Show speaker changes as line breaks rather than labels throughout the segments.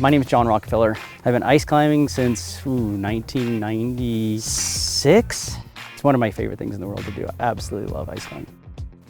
My name is John Rockefeller. I've been ice climbing since 1996. It's one of my favorite things in the world to do. I absolutely love ice climbing.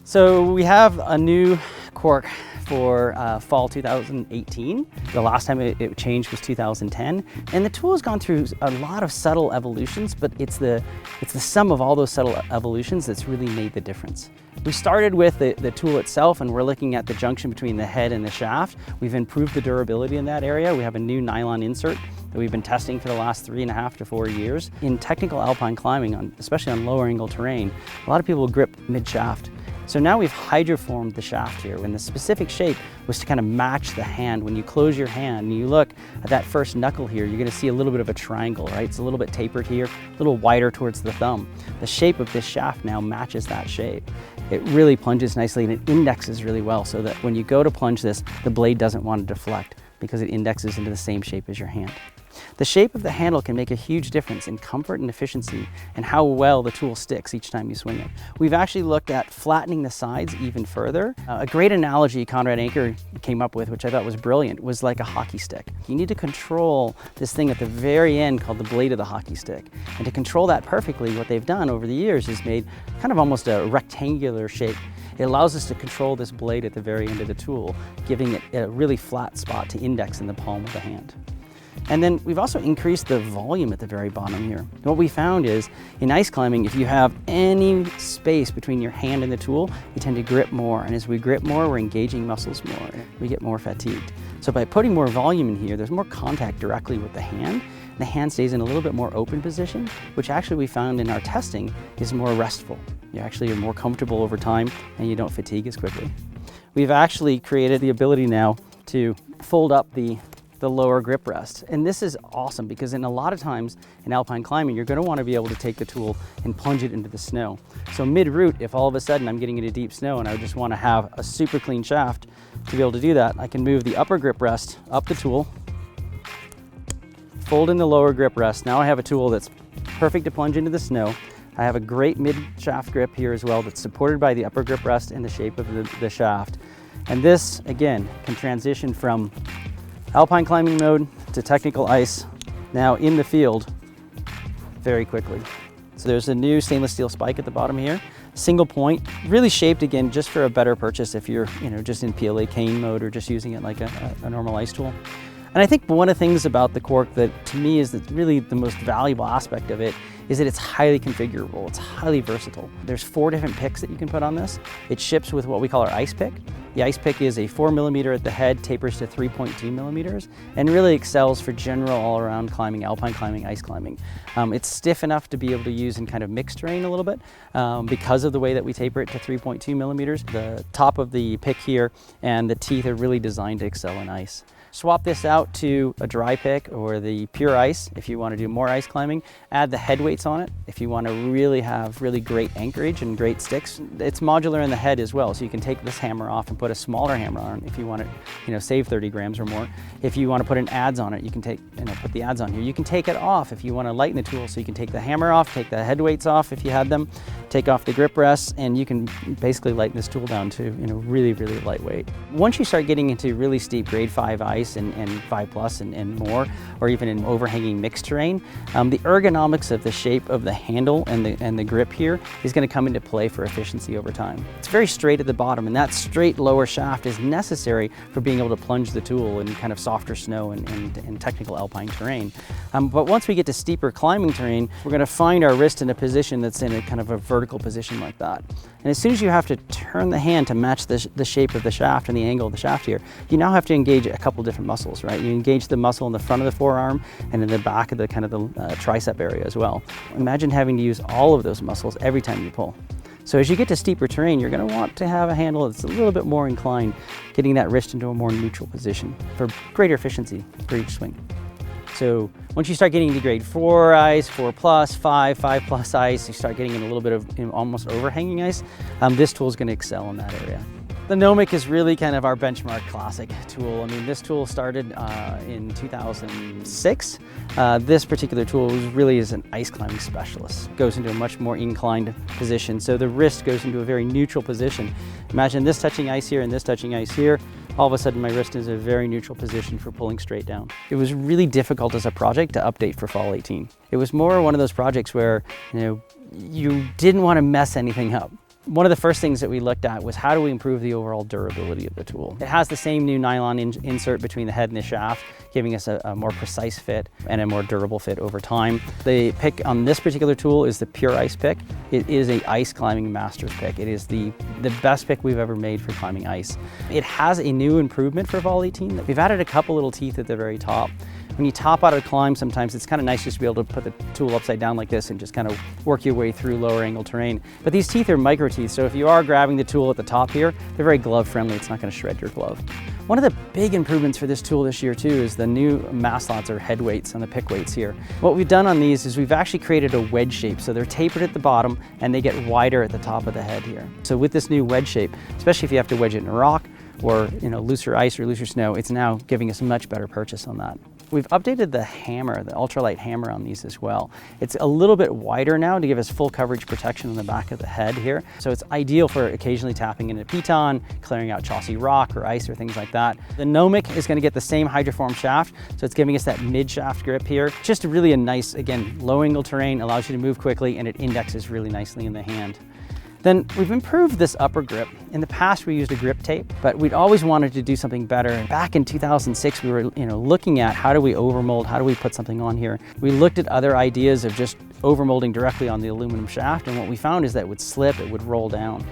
So we have a new Quark for fall 2018. The last time it changed was 2010. And the tool has gone through a lot of subtle evolutions, but it's the sum of all those subtle evolutions that's really made the difference. We started with the tool itself, and we're looking at the junction between the head and the shaft. We've improved the durability in that area. We have a new nylon insert that we've been testing for the last 3.5 to 4 years. In technical alpine climbing, especially on lower angle terrain, a lot of people grip mid-shaft. So now we've hydroformed the shaft here, and the specific shape was to kind of match the hand. When you close your hand and you look at that first knuckle here, you're gonna see a little bit of a triangle, right? It's a little bit tapered here, a little wider towards the thumb. The shape of this shaft now matches that shape. It really plunges nicely and it indexes really well so that when you go to plunge this, the blade doesn't want to deflect because it indexes into the same shape as your hand. The shape of the handle can make a huge difference in comfort and efficiency and how well the tool sticks each time you swing it. We've actually looked at flattening the sides even further. A great analogy Conrad Anker came up with, which I thought was brilliant, was like a hockey stick. You need to control this thing at the very end called the blade of the hockey stick. And to control that perfectly, what they've done over the years is made kind of almost a rectangular shape. It allows us to control this blade at the very end of the tool, giving it a really flat spot to index in the palm of the hand. And then we've also increased the volume at the very bottom here. What we found is in ice climbing, if you have any space between your hand and the tool, you tend to grip more. And as we grip more, we're engaging muscles more. We get more fatigued. So by putting more volume in here, there's more contact directly with the hand. The hand stays in a little bit more open position, which actually we found in our testing is more restful. You actually are more comfortable over time and you don't fatigue as quickly. We've actually created the ability now to fold up the lower grip rest. And this is awesome because in a lot of times in alpine climbing, you're gonna wanna be able to take the tool and plunge it into the snow. So mid-route, if all of a sudden I'm getting into deep snow and I just wanna have a super clean shaft to be able to do that, I can move the upper grip rest up the tool, fold in the lower grip rest. Now I have a tool that's perfect to plunge into the snow. I have a great mid-shaft grip here as well that's supported by the upper grip rest and the shape of the shaft. And this, again, can transition from alpine climbing mode to technical ice now in the field very quickly. So there's a new stainless steel spike at the bottom here, single point, really shaped again just for a better purchase if you're just in PLA cane mode or just using it like a normal ice tool. And I think one of the things about the Quark that to me is really the most valuable aspect of it is that it's highly configurable, it's highly versatile. There's 4 different picks that you can put on this. It ships with what we call our ice pick. The ice pick is a 4mm at the head, tapers to 3.2mm, and really excels for general all-around climbing, alpine climbing, ice climbing. It's stiff enough to be able to use in kind of mixed terrain a little bit because of the way that we taper it to 3.2mm. The top of the pick here and the teeth are really designed to excel in ice. Swap this out to a dry pick or the pure ice if you want to do more ice climbing. Add the head weights on it if you want to really have really great anchorage and great sticks. It's modular in the head as well, so you can take this hammer off and put a smaller hammer on if you want to, save 30 grams or more. If you want to put an adze on it, you can put the adze on here. You can take it off if you want to lighten the tool, so you can take the hammer off, take the head weights off if you had them, take off the grip rests, and you can basically lighten this tool down to really, really lightweight. Once you start getting into really steep grade 5 ice and 5+ and more, or even in overhanging mixed terrain, the ergonomics of the shape of the handle and the grip here is going to come into play for efficiency over time. It's very straight at the bottom, and that straight lower shaft is necessary for being able to plunge the tool in kind of softer snow and technical alpine terrain. But once we get to steeper climbing terrain, we're going to find our wrist in a position that's in a kind of a vertical position like that. And as soon as you have to turn the hand to match the shape of the shaft and the angle of the shaft here, you now have to engage a couple different muscles, right? You engage the muscle in the front of the forearm and in the back of the tricep area as well. Imagine having to use all of those muscles every time you pull. So as you get to steeper terrain, you're going to want to have a handle that's a little bit more inclined, getting that wrist into a more neutral position for greater efficiency for each swing. So once you start getting into grade 4 ice, 4+, 5+ ice, you start getting in a little bit of almost overhanging ice, this tool is going to excel in that area. The Nomic is really kind of our benchmark classic tool. I mean, this tool started in 2006. This particular tool really is an ice climbing specialist. It goes into a much more inclined position, so the wrist goes into a very neutral position. Imagine this touching ice here and this touching ice here. all of a sudden my wrist is in a very neutral position for pulling straight down. It was really difficult as a project to update for fall 18. It was more one of those projects where, you didn't want to mess anything up. One of the first things that we looked at was how do we improve the overall durability of the tool. It has the same new nylon insert between the head and the shaft, giving us a more precise fit and a more durable fit over time. The pick on this particular tool is the Pure Ice pick. It is a ice climbing master's pick. It is the best pick we've ever made for climbing ice. It has a new improvement for fall 18. We've added a couple little teeth at the very top. When you top out a climb, sometimes it's kind of nice just to be able to put the tool upside down like this and just kind of work your way through lower angle terrain. But these teeth are micro teeth, so if you are grabbing the tool at the top here, they're very glove friendly. It's not going to shred your glove. One of the big improvements for this tool this year too is the new mass slots or head weights on the pick weights here. What we've done on these is we've actually created a wedge shape, so they're tapered at the bottom and they get wider at the top of the head here. So with this new wedge shape, especially if you have to wedge it in a rock or looser ice or looser snow, it's now giving us a much better purchase on that. We've updated the hammer, the ultralight hammer on these as well. It's a little bit wider now to give us full coverage protection on the back of the head here. So it's ideal for occasionally tapping into piton, clearing out chalky rock or ice or things like that. The Nomic is going to get the same hydroform shaft, so it's giving us that mid-shaft grip here. Just really a nice, again, low angle terrain, allows you to move quickly, and it indexes really nicely in the hand. Then we've improved this upper grip. In the past we used a grip tape, but we'd always wanted to do something better. And back in 2006 we were looking at how do we overmold, how do we put something on here. We looked at other ideas of just overmolding directly on the aluminum shaft, and what we found is that it would slip, it would roll down.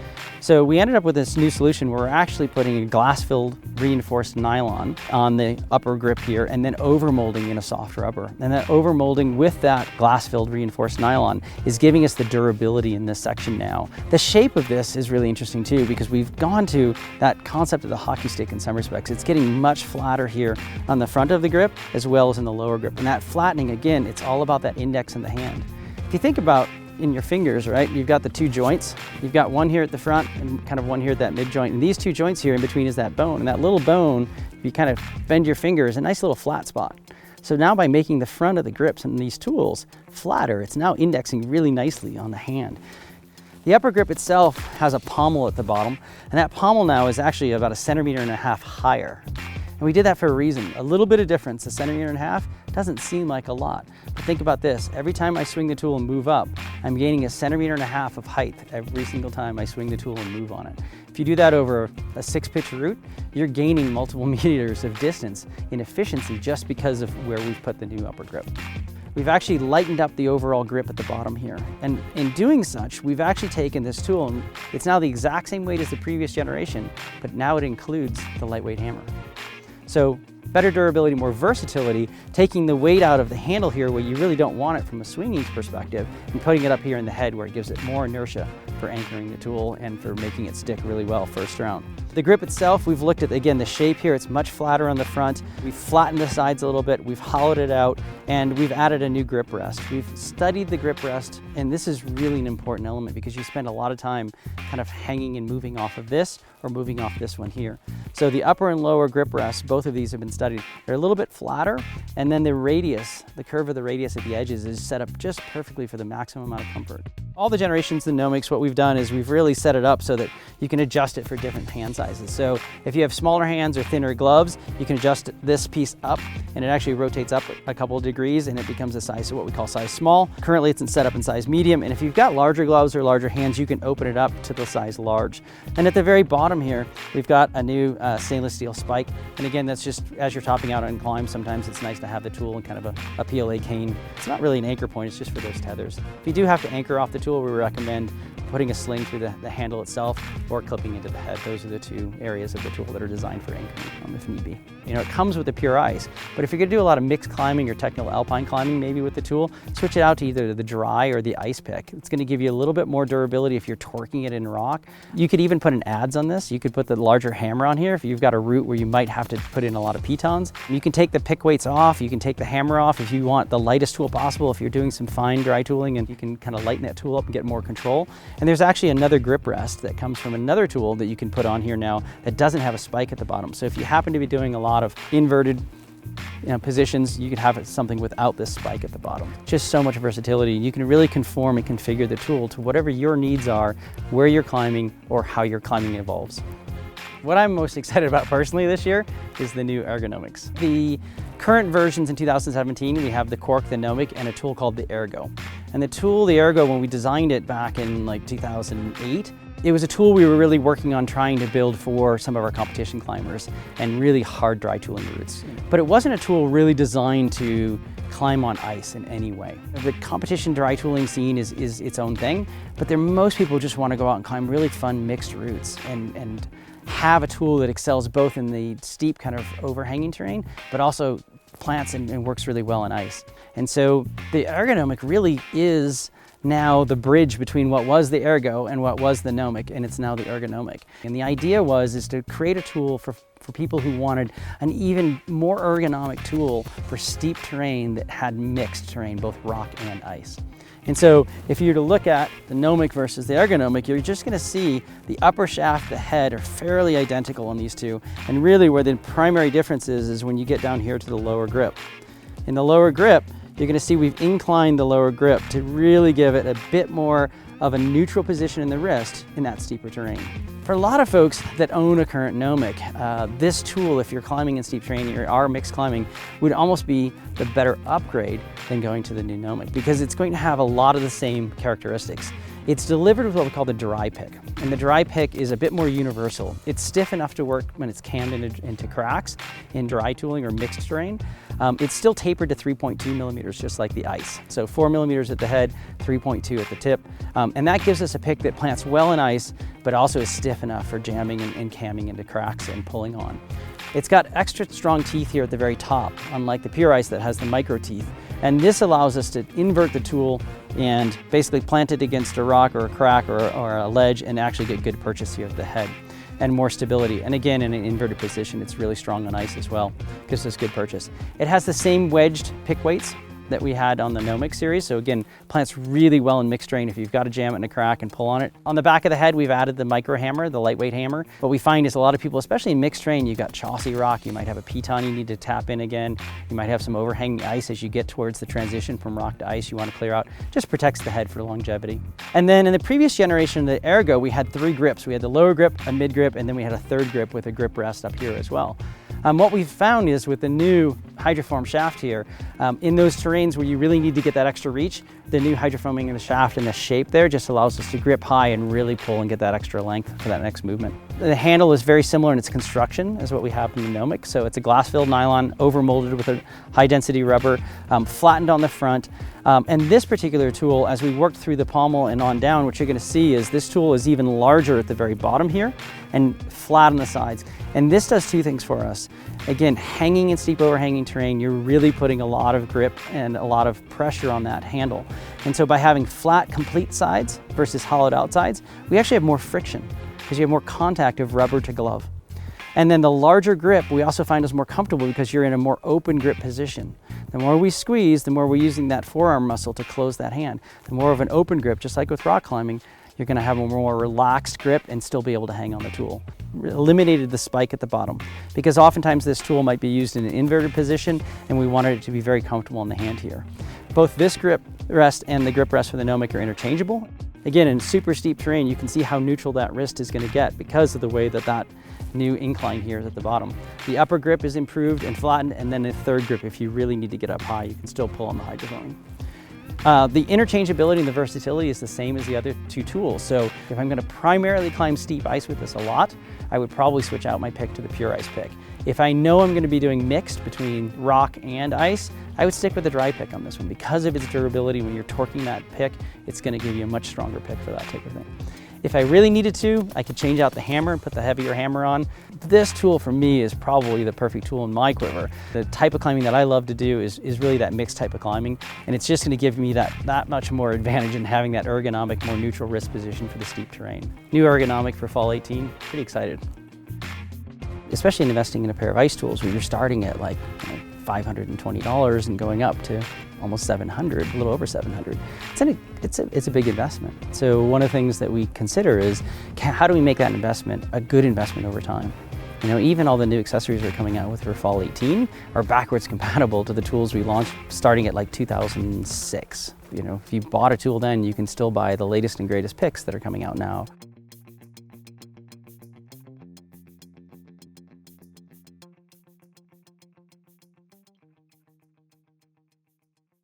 So we ended up with this new solution where we're actually putting a glass-filled reinforced nylon on the upper grip here and then overmolding in a soft rubber. And that overmolding with that glass-filled reinforced nylon is giving us the durability in this section now. The shape of this is really interesting too, because we've gone to that concept of the hockey stick in some respects. It's getting much flatter here on the front of the grip as well as in the lower grip. And that flattening, again, it's all about that index in the hand. If you think about in your fingers, right, you've got the two joints. You've got one here at the front and kind of one here at that mid joint. And these two joints here in between is that bone. And that little bone, if you kind of bend your finger, is a nice little flat spot. So now by making the front of the grips and these tools flatter, it's now indexing really nicely on the hand. The upper grip itself has a pommel at the bottom, and that pommel now is actually about 1.5 centimeters higher. And we did that for a reason. A little bit of difference, 1.5 centimeters, doesn't seem like a lot. But think about this, every time I swing the tool and move up, I'm gaining 1.5 centimeters of height every single time I swing the tool and move on it. If you do that over a 6-pitch route, you're gaining multiple meters of distance in efficiency just because of where we've put the new upper grip. We've actually lightened up the overall grip at the bottom here. And in doing such, we've actually taken this tool and it's now the exact same weight as the previous generation, but now it includes the lightweight hammer. So better durability, more versatility, taking the weight out of the handle here where you really don't want it from a swinging perspective and putting it up here in the head where it gives it more inertia for anchoring the tool and for making it stick really well first round. The grip itself, we've looked at, again, the shape here. It's much flatter on the front. We've flattened the sides a little bit. We've hollowed it out, and we've added a new grip rest. We've studied the grip rest, and this is really an important element because you spend a lot of time kind of hanging and moving off of this or moving off this one here. So the upper and lower grip rests, both of these have been studied. They're a little bit flatter, and then the radius, the curve of the radius at the edges is set up just perfectly for the maximum amount of comfort. All the generations of the Nomics, what we've done is we've really set it up so that you can adjust it for different hand sizes. So if you have smaller hands or thinner gloves, you can adjust this piece up, and it actually rotates up a couple of degrees and it becomes a size, so what we call size small. Currently it's set up in size medium, and if you've got larger gloves or larger hands, you can open it up to the size large. And at the very bottom here, we've got a new stainless steel spike. And again, that's just as you're topping out on climbs, sometimes it's nice to have the tool and kind of a PLA cane. It's not really an anchor point, it's just for those tethers. If you do have to anchor off the tool, we recommend putting a sling through the handle itself or clipping into the head. Those are the two areas of the tool that are designed for anchoring if need be. You know, it comes with the Pure Ice, but if you're gonna do a lot of mixed climbing or technical alpine climbing maybe with the tool, switch it out to either the dry or the ice pick. It's gonna give you a little bit more durability if you're torquing it in rock. You could even put an adze on this. You could put the larger hammer on here if you've got a route where you might have to put in a lot of pitons. You can take the pick weights off, you can take the hammer off if you want the lightest tool possible, if you're doing some fine dry tooling, and you can kind of lighten that tool up and get more control. And there's actually another grip rest that comes from another tool that you can put on here now that doesn't have a spike at the bottom. So if you happen to be doing a lot of inverted positions, you could have something without this spike at the bottom. Just so much versatility. You can really conform and configure the tool to whatever your needs are, where you're climbing, or how your climbing evolves. What I'm most excited about personally this year is the new Ergonomics. The current versions in 2017, we have the Quark, the Nomic, and a tool called the Ergo. And the tool, the Ergo, when we designed it back in like 2008, it was a tool we were really working on trying to build for some of our competition climbers and really hard dry tooling routes. But it wasn't a tool really designed to climb on ice in any way. The competition dry tooling scene is its own thing, but most people just want to go out and climb really fun mixed routes and have a tool that excels both in the steep kind of overhanging terrain, but also plants and works really well on ice. And so the Ergonomic really is now the bridge between what was the Ergo and what was the Nomic, and it's now the Ergonomic. And the idea is to create a tool for people who wanted an even more ergonomic tool for steep terrain that had mixed terrain, both rock and ice. And so if you were to look at the Nomic versus the Ergonomic, you're just going to see the upper shaft, the head are fairly identical on these two. And really where the primary difference is when you get down here to the lower grip. In the lower grip, you're going to see we've inclined the lower grip to really give it a bit more of a neutral position in the wrist in that steeper terrain. For a lot of folks that own a current Nomic, this tool, if you're climbing in steep terrain or are mixed climbing, would almost be the better upgrade than going to the new Nomic because it's going to have a lot of the same characteristics. It's delivered with what we call the dry pick, and the dry pick is a bit more universal. It's stiff enough to work when it's cammed into cracks in dry tooling or mixed terrain. It's still tapered to 3.2 millimeters, just like the ice. So 4 millimeters at the head, 3.2 at the tip. And that gives us a pick that plants well in ice, but also is stiff enough for jamming and camming into cracks and pulling on. It's got extra strong teeth here at the very top, unlike the pure ice that has the micro teeth. And this allows us to invert the tool and basically plant it against a rock or a crack or a ledge and actually get good purchase here at the head and more stability. And again, in an inverted position, it's really strong on ice as well. Gives us good purchase. It has the same wedged pick weights that we had on the Nomic series. So again, plants really well in mixed terrain if you've got to jam it in a crack and pull on it. On the back of the head, we've added the micro hammer, the lightweight hammer. What we find is a lot of people, especially in mixed terrain, you've got chossy rock, you might have a piton you need to tap in again, you might have some overhanging ice as you get towards the transition from rock to ice you want to clear out. Just protects the head for longevity. And then in the previous generation of the Ergo, we had 3 grips. We had the lower grip, a mid grip, and then we had a 3rd grip with a grip rest up here as well. What we've found is with the new hydroform shaft here, in those terrains where you really need to get that extra reach, the new hydroforming in the shaft and the shape there just allows us to grip high and really pull and get that extra length for that next movement. The handle is very similar in its construction as what we have in the Nomic. So it's a glass-filled nylon, overmolded with a high-density rubber, flattened on the front. And this particular tool, as we worked through the pommel and on down, what you're going to see is this tool is even larger at the very bottom here and flat on the sides. And this does 2 things for us. Again, hanging in steep overhanging terrain, you're really putting a lot of grip and a lot of pressure on that handle. And so by having flat, complete sides versus hollowed out sides, we actually have more friction because you have more contact of rubber to glove. And then the larger grip we also find is more comfortable because you're in a more open grip position. The more we squeeze, the more we're using that forearm muscle to close that hand. The more of an open grip, just like with rock climbing, you're going to have a more relaxed grip and still be able to hang on the tool. Eliminated the spike at the bottom because oftentimes this tool might be used in an inverted position and we wanted it to be very comfortable in the hand here. Both this grip rest and the grip rest for the Nomic are interchangeable. Again, in super steep terrain, you can see how neutral that wrist is going to get because of the way that new incline here is at the bottom. The upper grip is improved and flattened, and then the 3rd grip, if you really need to get up high, you can still pull on the hydroforming. The interchangeability and the versatility is the same as the other 2 tools. So if I'm going to primarily climb steep ice with this a lot, I would probably switch out my pick to the pure ice pick. If I know I'm going to be doing mixed between rock and ice, I would stick with the dry pick on this one. Because of its durability, when you're torquing that pick, it's going to give you a much stronger pick for that type of thing. If I really needed to, I could change out the hammer and put the heavier hammer on. This tool for me is probably the perfect tool in my quiver. The type of climbing that I love to do is really that mixed type of climbing, and it's just going to give me that much more advantage in having that ergonomic, more neutral wrist position for the steep terrain. New Ergonomic for fall 18, pretty excited. Especially in investing in a pair of ice tools when you're starting at like $520 and going up to almost 700, a little over 700. It's a big investment. So one of the things that we consider is how do we make that investment a good investment over time? You know, even all the new accessories we're coming out with for fall 18 are backwards compatible to the tools we launched starting at like 2006. You know, if you bought a tool then, you can still buy the latest and greatest picks that are coming out now.